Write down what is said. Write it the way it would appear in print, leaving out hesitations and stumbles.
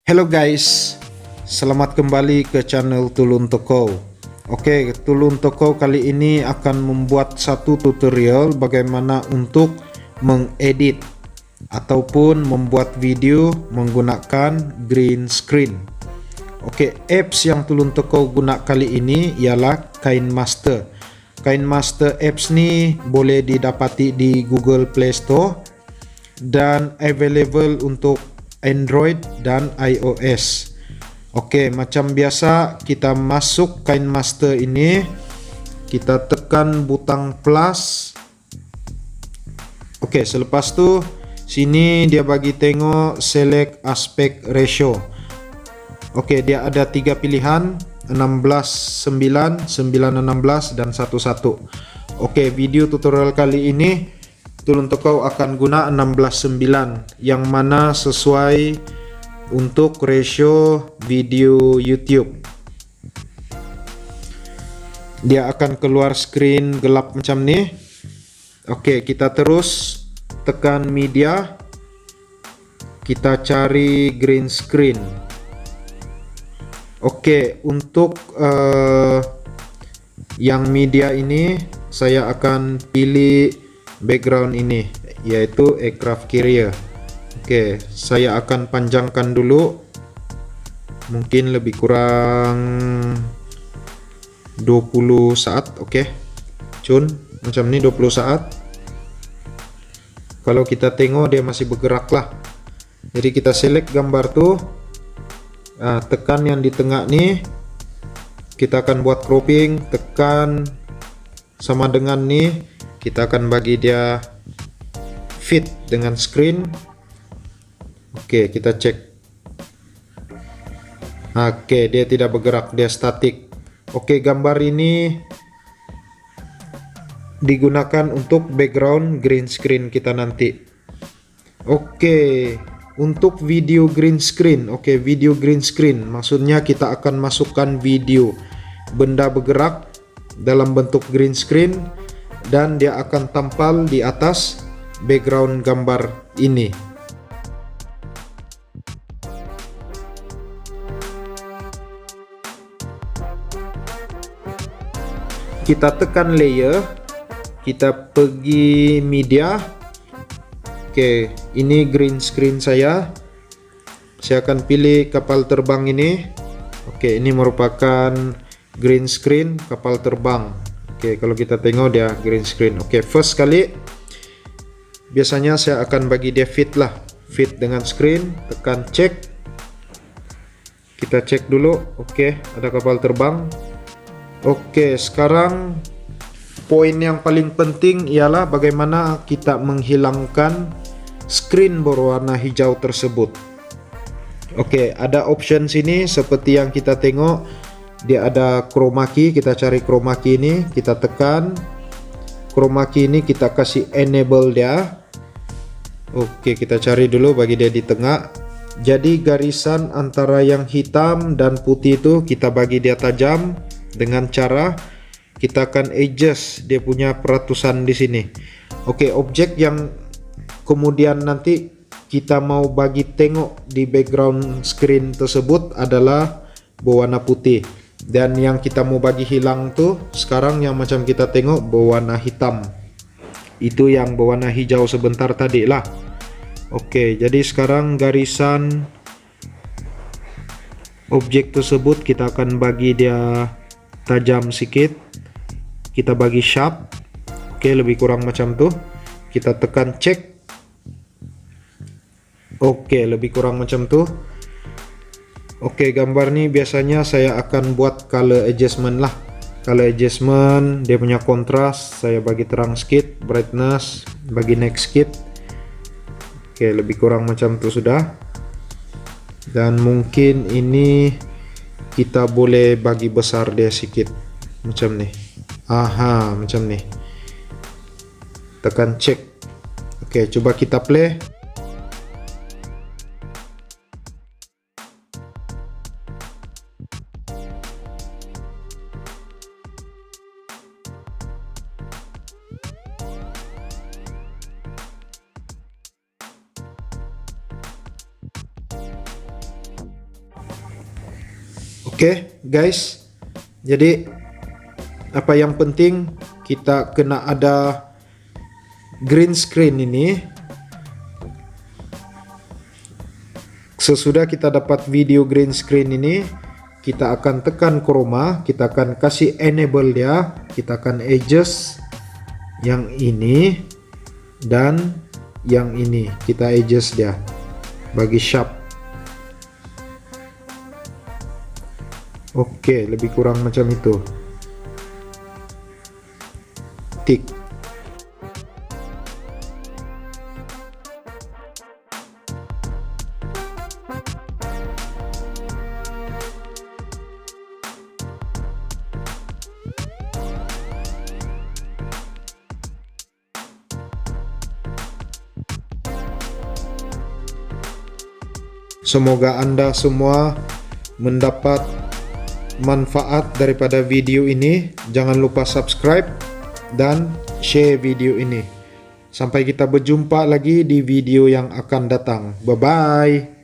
Hello guys, selamat kembali ke channel Tulun Toko. Oke, Tulun Toko kali ini akan membuat satu tutorial bagaimana untuk mengedit ataupun membuat video menggunakan green screen. Oke, apps yang Tulun Toko guna kali ini ialah KineMaster. KineMaster apps ni boleh didapati di Google Play Store dan available untuk Android dan iOS. Oke, macam biasa kita masuk KineMaster ini, kita tekan butang plus. Oke, selepas tu sini dia bagi tengok select aspect ratio. Oke, dia ada 3 pilihan, 16:9, 9:16 dan 1:1. Oke, video tutorial kali ini Tulun Toko akan guna 16:9 yang mana sesuai untuk ratio video YouTube. Dia akan keluar screen gelap macam ni. Oke, kita terus tekan media. Kita cari green screen. Oke, untuk yang media ini saya akan pilih background ini, yaitu aircraft carrier. Oke, saya akan panjangkan dulu, mungkin lebih kurang 20 saat. Oke, cun macam ni 20 saat. Kalau kita tengok dia masih bergerak lah. Jadi kita select gambar tu, tekan yang di tengah ni, kita akan buat cropping, tekan sama dengan ni, kita akan bagi dia fit dengan screen. Oke, kita cek. Oke, dia tidak bergerak, dia statik. Oke, gambar ini digunakan untuk background green screen kita nanti. Oke, untuk video green screen. Oke, video green screen maksudnya kita akan masukkan video benda bergerak dalam bentuk green screen dan dia akan tampal di atas background gambar ini. Kita tekan layer, kita pergi media. Oke, ini green screen saya. Saya akan pilih kapal terbang ini. Oke, ini merupakan green screen kapal terbang. Oke, kalau kita tengok dia green screen. Oke, first kali biasanya saya akan bagi dia fit lah, fit dengan screen. Tekan cek, kita cek dulu. Oke, ada kapal terbang. Oke, sekarang poin yang paling penting ialah bagaimana kita menghilangkan screen berwarna hijau tersebut. Oke, ada option sini seperti yang kita tengok. Dia ada chroma key, kita cari chroma key ini, kita tekan chroma key ini, kita kasih enable dia. Oke, kita cari dulu bagi dia di tengah. Jadi garisan antara yang hitam dan putih itu kita bagi dia tajam dengan cara kita akan adjust dia punya peratusan di sini. Oke, objek yang kemudian nanti kita mau bagi tengok di background screen tersebut adalah berwarna putih. Dan yang kita mau bagi hilang tuh sekarang yang macam kita tengok berwarna hitam. Itu yang berwarna hijau sebentar tadi lah. Oke, jadi sekarang garisan objek tersebut kita akan bagi dia tajam sikit. Kita bagi sharp. Oke, lebih kurang macam tuh. Kita tekan cek. Oke, lebih kurang macam tuh. Oke, gambar ni biasanya saya akan buat color adjustment lah. Color adjustment, dia punya kontras saya bagi terang sikit, brightness bagi naik sikit. Oke, lebih kurang macam tu sudah. Dan mungkin ini kita boleh bagi besar dia sikit macam ni. Aha, macam ni. Tekan cek. Oke, coba kita play. Oke, guys. Jadi apa yang penting kita kena ada green screen ini. Sesudah kita dapat video green screen ini, kita akan tekan chroma, kita akan kasih enable dia, kita akan adjust yang ini dan yang ini, kita adjust dia bagi sharp. Oke, lebih kurang macam itu. Tik. Semoga Anda semua mendapat manfaat daripada video ini. Jangan lupa subscribe dan share video ini. Sampai kita berjumpa lagi di video yang akan datang. Bye bye.